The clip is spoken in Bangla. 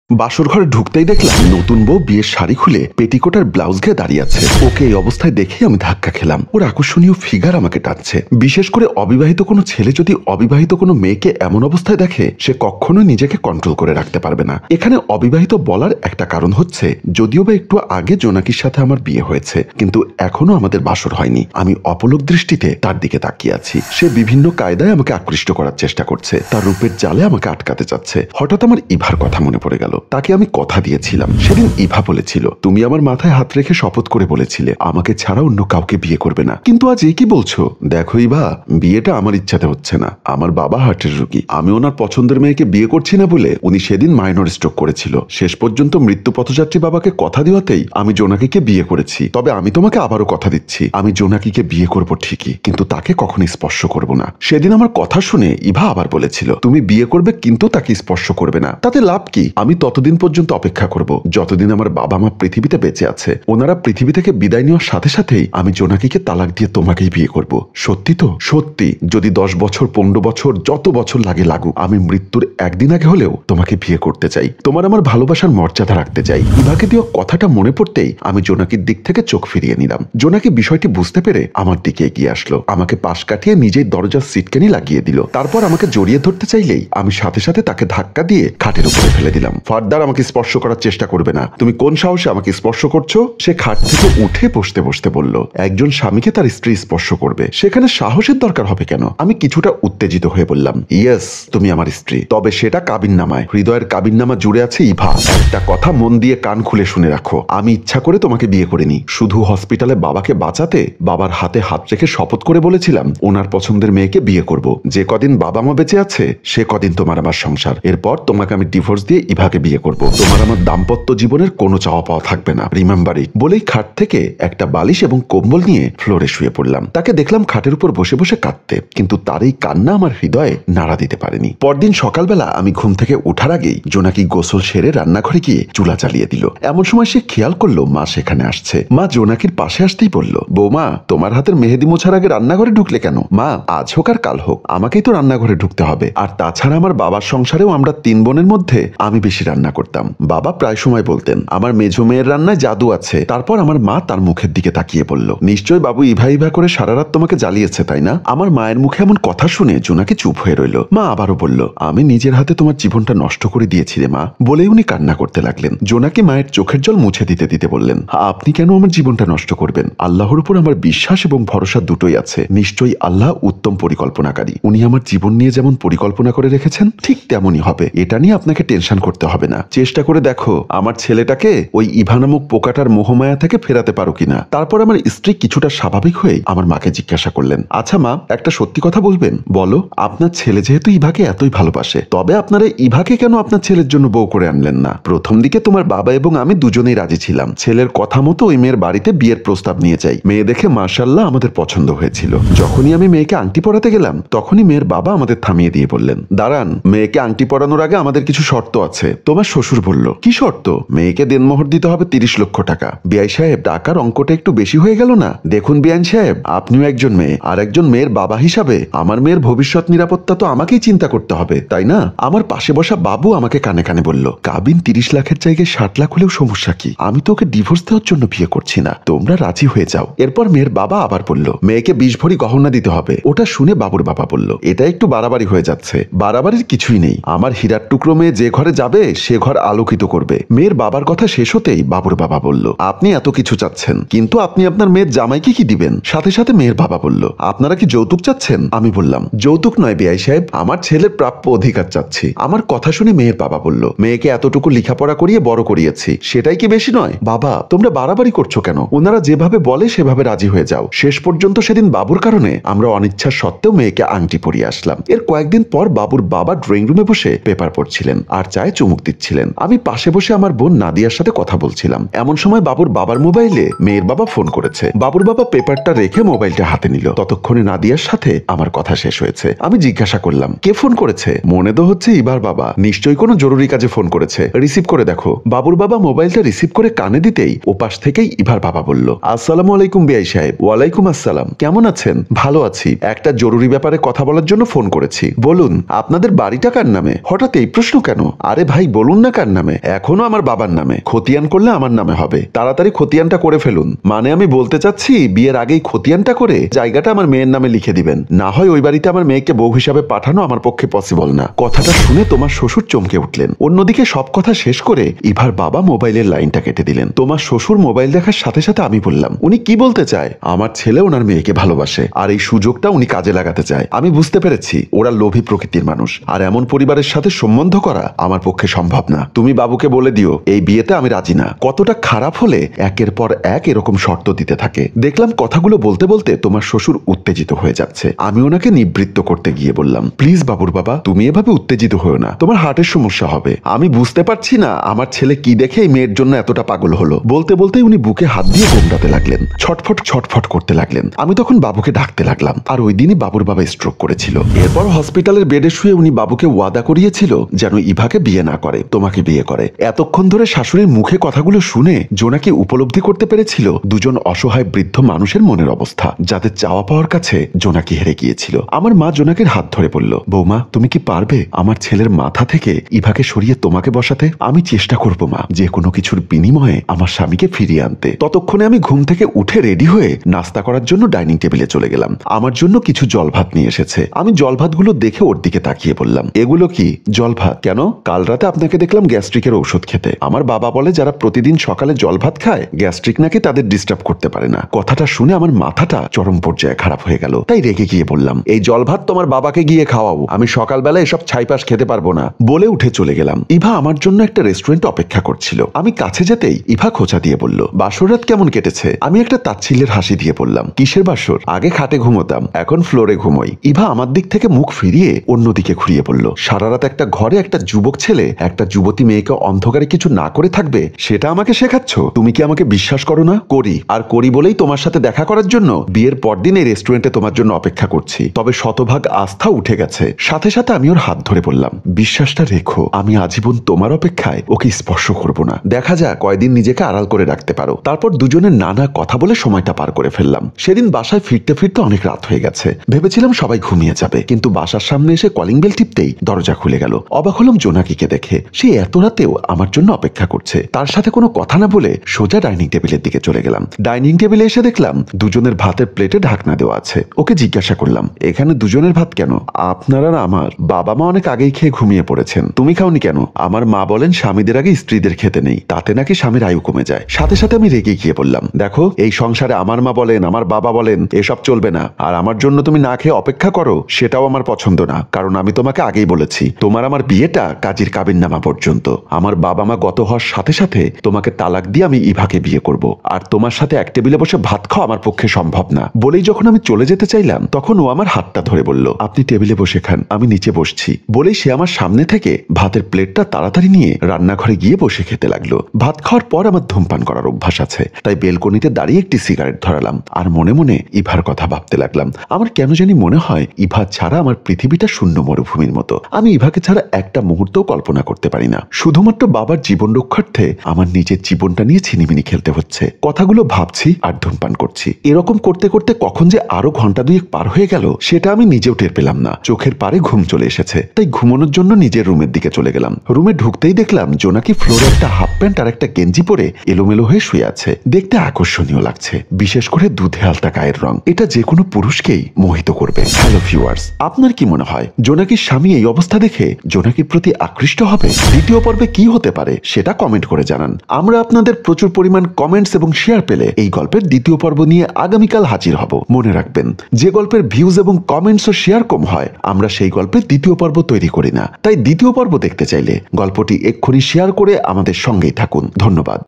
বাসর ঘরে ঢুকতেই দেখলাম নতুন বউ বিয়ের শাড়ি খুলে পেটিকোট আর ব্লাউজ গিয়ে দাঁড়িয়ে আছে। ওকে এই অবস্থায় দেখে আমি ধাক্কা খেলাম। ওর আকর্ষণীয় ফিগার আমাকে টানছে। বিশেষ করে অবিবাহিত কোনো ছেলে যদি অবিবাহিত কোনো মেয়েকে এমন অবস্থায় দেখে, সে কখনোই নিজেকে কন্ট্রোল করে রাখতে পারবে না। এখানে অবিবাহিত বলার একটা কারণ হচ্ছে, যদিও বা একটু আগে জোনাকির সাথে আমার বিয়ে হয়েছে, কিন্তু এখনো আমাদের বাসর হয়নি। আমি অপলক দৃষ্টিতে তার দিকে তাকিয়ে আছি। সে বিভিন্ন কায়দায় আমাকে আকৃষ্ট করার চেষ্টা করছে, তার রূপের জালে আমাকে আটকাতে চাচ্ছে। হঠাৎ আমার ইভার কথা মনে পড়ে গেল। তাকে আমি কথা দিয়েছিলাম। সেদিন ইভা বলেছিল, তুমি আমার মাথায় হাত রেখে শপথ করে বলেছিলে আমাকে ছাড়া অন্য কাউকে বিয়ে করবে না। কিন্তু আজ এই কি বলছো? দেখো ইভা, বিয়েটা আমার ইচ্ছাতে হচ্ছে না। আমার বাবা হার্টের রোগী। আমি ওনার পছন্দের মেয়েকে বিয়ে করছি না বলে উনি সেদিন মাইনর স্ট্রোক করেছিল। শেষ পর্যন্ত মৃত্যু পথযাত্রী বাবাকে কথা দেওয়াতেই আমি জোনাকিকে বিয়ে করেছি। তবে আমি তোমাকে আবারও কথা দিচ্ছি, আমি জোনাকিকে বিয়ে করব ঠিকই, কিন্তু তাকে কখনোই স্পর্শ করব না। সেদিন আমার কথা শুনে ইভা আবার বলেছিল, তুমি বিয়ে করবে কিন্তু তাকে স্পর্শ করবে না। তাতে লাভ কি? আমি ততদিন পর্যন্ত অপেক্ষা করব যতদিন আমার বাবা মা পৃথিবীতে বেঁচে আছে। ওনারা পৃথিবী থেকে বিদায় নেওয়ার সাথে সাথেই আমি জোনাকিকে তালাক দিয়ে তোমাকেই বিয়ে করব। সত্যি তো? সত্যি। যদি 10 বছর 15 বছর যত বছর লাগে লাগুক, আমি মৃত্যুর একদিন আগে হলেও তোমাকে বিয়ে করতে চাই। তোমার আমার ভালোবাসার মর্যাদা রাখতে চাই। ইভাকে দেওয়া কথাটা মনে পড়তেই আমি জোনাকির দিক থেকে চোখ ফিরিয়ে নিলাম। জোনাকি বিষয়টি বুঝতে পেরে আমার দিকে এগিয়ে আসলো। আমাকে পাশ কাটিয়ে নিজেই দরজার সিটকানি লাগিয়ে দিল। তারপর আমাকে জড়িয়ে ধরতে চাইলেই আমি সাথে সাথে তাকে ধাক্কা দিয়ে খাটের উপরে ফেলে দিলাম। ফার্দার আমাকে স্পর্শ করার চেষ্টা করবে না। তুমি কোন সাহসে আমাকে স্পর্শ করছো? সে খাট থেকে উঠে বসতে বসতে বলল, একজন স্বামীকে তার স্ত্রী স্পর্শ করবে, সেখানে সাহসের দরকার হবে কেন? আমি কিছুটা উত্তেজিত হয়ে বললাম, ইয়েস, তুমি আমার স্ত্রী, তবে সেটা কাবিননামায়। হৃদয়ের কাবিননামা জুড়ে আছে ইভা। একটা কথা মন দিয়ে কান খুলে শুনে রাখো, আমি ইচ্ছা করে তোমাকে বিয়ে করিনি। শুধু হসপিটালে বাবাকে বাঁচাতে বাবার হাতে হাত রেখে শপথ করে বলেছিলাম ওনার পছন্দের মেয়েকে বিয়ে করব। যে কদিন বাবা মা বেঁচে আছে সে কদিন তোমার আমার সংসার। এরপর তোমাকে আমি ডিভোর্স দিয়ে ইভাকে বিয়ে করব। তোমার আমার দাম্পত্য জীবনের কোনো চাওয়া পাওয়া থাকবে না, রিমেম্বার ইট। বলেই খাট থেকে একটা বালিশ এবং কম্বল নিয়ে ফ্লোরে শুয়ে পড়লাম। তাকে দেখলাম খাটের উপর বসে বসে কাঁদতে, কিন্তু তার এই কান্না আমার হৃদয়ে নাড়া দিতে পারেনি। পরদিন সকালবেলা আমি ঘুম থেকে ওঠার আগেই জোনাকি গোসল সেরে রান্নাঘরে গিয়ে চুলা চালিয়ে দিল। এমন সময় সে খেয়াল করলো মা সেখানে আসছে। মা জোনাকির পাশে আসতেই বলল, বৌমা, তোমার হাতের মেহেদি মোছার আগে রান্নাঘরে ঢুকলে কেন? মা, আজ হোক আর কাল হোক আমাকেই তো রান্নাঘরে ঢুকতে হবে। আর তাছাড়া আমার বাবার সংসারেও আমরা 3 বোনের মধ্যে আমি বেশি রান্না করতাম। বাবা প্রায় সময় বলতেন আমার মেঝো মেয়ের রান্নায় জাদু আছে। তারপর আমার মা তার মুখের দিকে তাকিয়ে বলল, নিশ্চয় বাবু ইভা ইভা করে সারা রাত তোমাকে জ্বালিয়েছে, তাই না? আমার মায়ের মুখে এমন কথা শুনে জোনাকি চুপ হয়ে রইল। মা আবারও বলল, আমি নিজের হাতে তোমার জীবনটা নষ্ট করে দিয়েছি রে মা। বলে উনি কান্না করতে লাগলেন। জোনাকি মায়ের চোখের জল মুছে দিতে দিতে বললেন, আপনি কেন আমার জীবনটা নষ্ট করবেন? আল্লাহর উপর আমার বিশ্বাস এবং ভরসা দুটোই আছে। নিশ্চয়ই আল্লাহ উত্তম পরিকল্পনাকারী। উনি আমার জীবন নিয়ে যেমন পরিকল্পনা করে রেখেছেন ঠিক তেমনই হবে। এটা নিয়ে আপনাকে টেনশন করতে হবে না। চেষ্টা করে দেখো আমার ছেলেটাকে ওই ইভা নামক পোকাটার মোহমায়া থেকে ফেরাতে পারো কিনা। তারপর আমার স্ত্রী কিছুটা স্বাভাবিক হয়ে আমার মাকে জিজ্ঞাসা করলেন, আচ্ছা মা, একটা সত্যি কথা বলবেন? বলো। আপনার ছেলে যেহেতু ইভাকে এতই ভালোবাসে, তবে আপনারা ইভাকে কেন আপনার ছেলের জন্য বউ করে আনলেন না? প্রথম দিকে তোমার বাবা এবং আমি দুজনেই রাজি ছিলাম। ছেলের কথা মতো ওই মেয়ের বাড়িতে বিয়ের প্রস্তাব নিয়ে যাই। মেয়ে দেখে মাশাআল্লাহ আমাদের পছন্দ হয়েছিল। যখনই আমি মেয়েকে আংটি পরাতে গেলাম তখনই মেয়ের বাবা আমাদের থামিয়ে দিয়ে বললেন, দাঁড়ান, মেয়েকে আংটি পরানোর আগে আমাদের কিছু শর্ত আছে। তোমার শ্বশুর বলল, কি শর্ত? মেয়েকে দেনমোহর দিতে হবে 30 লক্ষ টাকা। বিআই সাহেব, টাকার অঙ্কটা একটু বেশি হয়ে গেল না? দেখুন বিআইন সাহেব, আপনিও একজন মেয়ে, আর একজন মেয়ের বাবা হিসাবে আমার মেয়ের ভবিষ্যৎ নিরাপত্তা তো আমাকেই চিন্তা করতে হবে, তাই না? আমার পাশে বসা বাবু আমাকে কানে কানে বলল, কাবিন 30 লাখের জায়গায় 60 লাখ হলেও সমস্যা কি? আমি তো ওকে ডিভোর্স দেওয়ার জন্য বিয়ে করছি না, তোমরা রাজি হয়ে যাও। এরপর মেয়ের বাবা আবার বলল, মেয়েকে 20 ভরি গহনা দিতে হবে। ওটা শুনে বাবুর বাবা বলল, এটা একটু বাড়াবাড়ি হয়ে যাচ্ছে। বাড়াবাড়ির কিছুই নেই, আমার হীরার টুকরো মেয়ে যে ঘরে যাবে সে ঘর আলোকিত করবে। মেয়ের বাবার কথা শেষ হতেই বাবুর বাবা বলল, আপনি এত কিছু চাচ্ছেন, কিন্তু আপনি আপনার মেয়ের জামাইকে কি দিবেন? সাথে সাথে মেয়ের বাবা বলল, আপনারা কি যৌতুক চাচ্ছেন? আমি বললাম, যৌতুক নয় বিআই সাহেব, আমার ছেলের প্রাপ্য অধিকার চাচ্ছি। আমার কথা শুনে মেয়ের বাবা বলল, মেয়েকে এতটুকু লেখাপড়া করিয়ে বড় করিয়েছি, সেটাই কি বেশি নয়? বাবা, তোমরা বাড়াবাড়ি করছো কেন? ওনারা যেভাবে বলে সেভাবে রাজি হয়ে যাও। শেষ পর্যন্ত সেদিন বাবুর কারণে আমরা অনিচ্ছা সত্ত্বেও মেয়েকে আংটি পরিয়ে আসলাম। এর কয়েকদিন পর বাবুর বাবা ড্রয়িং রুমে বসে পেপার পড়ছিলেন আর চায়ে চুমুক দিচ্ছিলেন। আমি পাশে বসে আমার বোন নাদিয়ার সাথে কথা বলছিলাম। এমন সময় বাবুর বাবার মোবাইলে মেয়ের বাবা ফোন করেছে। বাবুর বাবা পেপারটা রেখে মোবাইলটা হাতে নিল। ততক্ষণে নাদিয়ার সাথে আমার কথা শেষ হয়েছে। আমি জিজ্ঞাসা করলাম, কে ফোন করেছে? মনে তো হচ্ছে ইভার বাবা, নিশ্চয়ই কোনো জরুরি কাজে ফোন করেছে, রিসিভ করে দেখো। বাবুর বাবা মোবাইলটা রিসিভ করে কানে দিতেই ওপাশ থেকেই ইভার বাবা বলল, আসসালামু আলাইকুম বিআই সাহেব। ওয়ালাইকুম আসসালাম, কেমন আছেন? ভালো আছি, একটা জরুরি ব্যাপারে কথা বলার জন্য ফোন করেছি। বলুন, আপনাদের বাড়িটা কার নামে? হঠাৎ এই প্রশ্ন কেন? আরে ভাই বলুন না কার নামে? এখনো আমার বাবার নামে। খতিয়ান করলে আমার নামে হবে। তাড়াতাড়ি খতিয়ানটা করে ফেলুন। মানে আমি বলতে চাচ্ছি বিয়ের আগেই খতিয়ানটা করে জায়গাটা আমার মেয়ের নামে লিখে দিবেন। না হয় ওই বাড়িতে আমার মেয়েকে বউ হিসাবে পাঠানো আমার পক্ষে পসিবল না। কথাটা শুনে তোমার শ্বশুর চমকে উঠলেন। অন্যদিকে সব কথা শেষ করে ইভার বাবা মোবাইলের লাইনটা কেটে দিলেন। তোমার শ্বশুর মোবাইল দেখার সাথে সাথে আমি বললাম, উনি কি বলতে চায়? আমার ছেলে ওনার মেয়েকে ভালোবাসে আর এই সুযোগটা উনি কাজে লাগাতে চায়। আমি বুঝতে পেরেছি ওরা লোভী প্রকৃতির মানুষ, আর এমন পরিবারের সাথে সম্বন্ধ করা আমার পক্ষে সম্ভব না। তুমি বাবুকে বলে দিও এই বিয়েতে আমি রাজি না। কতটা খারাপ হলে একের পর এক এরকম শর্ত দিতে থাকে। দেখলাম কথাগুলো বলতে বলতে তোমার শ্বশুর উত্তেজিত হয়ে যাচ্ছে। আমি ওনাকে নিবৃত্ত করতে গিয়ে বললাম, প্লিজ বাবুর বাবা, তুমি এভাবে উত্তেজিত হয়েও না, তোমার হার্টের সমস্যা হবে। আমি বুঝতে পারছি না আমার ছেলে কি দেখে এই মেয়ের জন্য এতটা পাগল হলো। বলতে বলতেই উনি বুকে হাত দিয়ে গোমড়াতে লাগলেন, ছটফট ছটফট করতে লাগলেন। আমি তখন বাবুকে ডাকতে লাগলাম। আর ওই দিনই বাবুর বাবা স্ট্রোক করেছিল। এরপর হসপিটালের বেডে শুয়ে উনি বাবুকে ওয়াদা করিয়েছিল যেন ইভাকে বিয়ে না করে, তোমাকে বিয়ে করে। এতক্ষণ ধরে শাশুড়ির মুখে কথাগুলো শুনে জোনাকি উপলব্ধি করতে পেরেছিল দুজন অসহায় বৃদ্ধ মানুষের মনের অবস্থা, যাদের চাওয়া পাওয়ার কাছে জোনাকি হেরে গিয়েছিল। আমার মা জোনাকির হাত ধরে বলল, বৌমা তুমি কি পারবে আমার ছেলের মাথা থেকে ইভাকে সরিয়ে তোমাকে বসাতে? আমি চেষ্টা করব মা, যে কোনো কিছুর বিনিময়ে আমার স্বামীকে ফিরিয়ে আনতে। ততক্ষণে আমি ঘুম থেকে উঠে রেডি হয়ে নাস্তা করার জন্য ডাইনিং টেবিলে চলে গেলাম। আমার জন্য কিছু জল ভাত নিয়ে এসেছে। আমি জল ভাতগুলো দেখে ওর দিকে তাকিয়ে বললাম, এগুলো কি জল ভাত? কেন? কাল রাতে আপনাকে দেখলাম গ্যাস্ট্রিকের ঔষধ খেতে। আমার বাবা বলে যারা প্রতিদিন সকালে জল ভাত খায় গ্যাস্ট্রিক নাকি তাদের ডিস্টার্ব করতে পারে না। কথাটা শুনে আমার মাথাটা চরম পর্যায়ে খারাপ হয়ে গেল। তাই রেগে গিয়ে বললাম, এই জল ভাত তোমার বাবাকে গিয়ে খাওয়াও, আমি সকালবেলা এসব ছাইপাশ খেতে পারবো না। বলে উঠে চলে গেলাম। ইভা আমার জন্য একটা রেস্টুরেন্ট অপেক্ষা করছিল। আমি কাছে যেতেই ইভা খোঁচা দিয়ে বলল, বাসর রাত কেমন কেটেছে? আমি একটা তাচ্ছিল্যের হাসি দিয়ে বললাম, কিসের বাসর? আগে খাটে ঘুমোতাম, এখন ফ্লোরে ঘুমোই। ইভা আমার দিক থেকে মুখ ফিরিয়ে অন্যদিকে ঘুরিয়ে বলল, সারা রাত একটা ঘরে একটা যুবক ছেলে একটা যুবতী মেয়েকে অন্ধকারে কিছু না করে থাকবে, সেটা আমাকে শেখাচ্ছ? তুমি কি আমাকে বিশ্বাস করো না? করি, আর করি বলেই তোমার সাথে দেখা করার জন্য বিয়ের পরদিন এই রেস্টুরেন্টে তোমার জন্য অপেক্ষা করছি। তবে শতভাগ আস্থা উঠে গেছে। সাথে সাথে আমি ওর হাত ধরে বললাম, বিশ্বাসটা রেখো, আমি আজীবন তোমার অপেক্ষায় ওকে স্পর্শ করব না। দেখা যাক কয়দিন নিজেকে আড়াল করে রাখতে পারো। তারপর দুজনের নানা কথা বলে সময়টা পার করে ফেললাম। সেদিন বাসায় ফিরতে ফিরতে অনেক রাত হয়ে গেছে। ভেবেছিলাম সবাই ঘুমিয়ে যাবে, কিন্তু বাসার সামনে এসে কলিং বেল টিপতেই দরজা খুলে গেল। অবাক হলাম জোনাকিকে দেখে। সে এত রাতেও আমার জন্য অপেক্ষা করছে। তার সাথে কোনো কথা না বলে সোজা ডাইনিং টেবিলের দিকে চলে গেলাম। ডাইনিং টেবিলে এসে দেখলাম দুজনের ভাতের প্লেটে ঢাকনা দেওয়া আছে। ওকে জিজ্ঞাসা করলাম, এখানে দুজনের ভাত কেন? আপনারা না, আমার বাবা মা অনেক আগেই খেয়ে ঘুমিয়ে পড়েছেন, তুমি খাওনি কেন? আমার মা বলেন স্বামীদের আগে স্ত্রীদের খেতে নেই, তাতে নাকি স্বামীর আয়ু কমে যায়। সাথে সাথে আমি রেগে গিয়ে বললাম, দেখো এই সংসারে আমার মা বলেন আমার বাবা বলেন এসব চলবে না। আর আমার জন্য তুমি না খেয়ে অপেক্ষা করো সেটাও আমার পছন্দ না। কারণ আমি তোমাকে আগেই বলেছি তোমার আমার বিয়েটা কাজীর কাবিননামা পর্যন্ত। আমার বাবা মা গত হওয়ার সাথে সাথে তোমাকে তালাক দিয়ে আমি ইভাকে বিয়ে করব। আর তোমার সাথে এক টেবিলে বসে ভাত খাওয়া আমার পক্ষে সম্ভব না। বলেই যখন আমি চলে যেতে চাইলাম তখন ও আমার হাতটা ধরে বলল, আপনি টেবিলে বসে খান, আমি নিচে বসছি। বলেই সে আমার সামনে থেকে ভাতের প্লেটটা তাড়াতাড়ি নিয়ে রান্নাঘরে গিয়ে বসে খেতে লাগলো। ভাত খাওয়ার পর আমার ধূমপান করার অভ্যাস আছে, তাই বেলকনিতে দাঁড়িয়ে একটি সিগারেট ধরালাম। আর মনে মনে ইভার কথা ভাবতে লাগলাম। আমার কেন জানি মনে হয় ইভা ছাড়া আমার পৃথিবীটা শূন্য মরুভূমির মতো। আমি ইভাকে ছাড়া একটা মুহূর্তও কল্পনা করতে পারি না। শুধুমাত্র বাবার জীবন রক্ষার্থে আমার নিজের জীবনটা নিয়ে ছিনিমিনি খেলতে হচ্ছে। কথাগুলো ভাবছি আর ধূমপান করছি। এরকম করতে করতে কখন যে আরো ঘন্টা দুয়েক পার হয়ে গেল সেটা আমি নিজেও টের পেলাম না। চোখের পারে ঘুম চলে এসেছে, তাই ঘুমানোর জন্য নিজের রুমের দিকে চলে গেলাম। রুমে ঢুকতেই দেখলাম জোনাকি ফ্লোরে একটা হাফ প্যান্ট আর একটা গেঞ্জি পরে এলোমেলো হয়ে শুয়ে আছে। দেখতে আকর্ষণীয় লাগছে, বিশেষ করে দুধে আলতা গায়ের রং। এটা যে কোনো পুরুষকেই মোহিত করবে। হ্যালো ভিউয়ার্স, আপনার কি মনে হয় জোনাকির স্বামী এই অবস্থা দেখে জোনাকির প্রতি আকৃষ্ট হবে? দ্বিতীয় পর্বে কি হতে পারে সেটা কমেন্ট করে জানান। আমরা আপনাদের প্রচুর পরিমাণ কমেন্টস এবং শেয়ার পেলে এই গল্পের দ্বিতীয় পর্ব নিয়ে আগামীকাল হাজির হব। মনে রাখবেন, যে গল্পের ভিউজ এবং কমেন্টস ও শেয়ার কম হয় আমরা সেই গল্পের দ্বিতীয় পর্ব তৈরি করি না। তাই দ্বিতীয় পর্ব দেখতে চাইলে গল্পটি এক্ষুনি শেয়ার করে আমাদের সঙ্গেই থাকুন। ধন্যবাদ।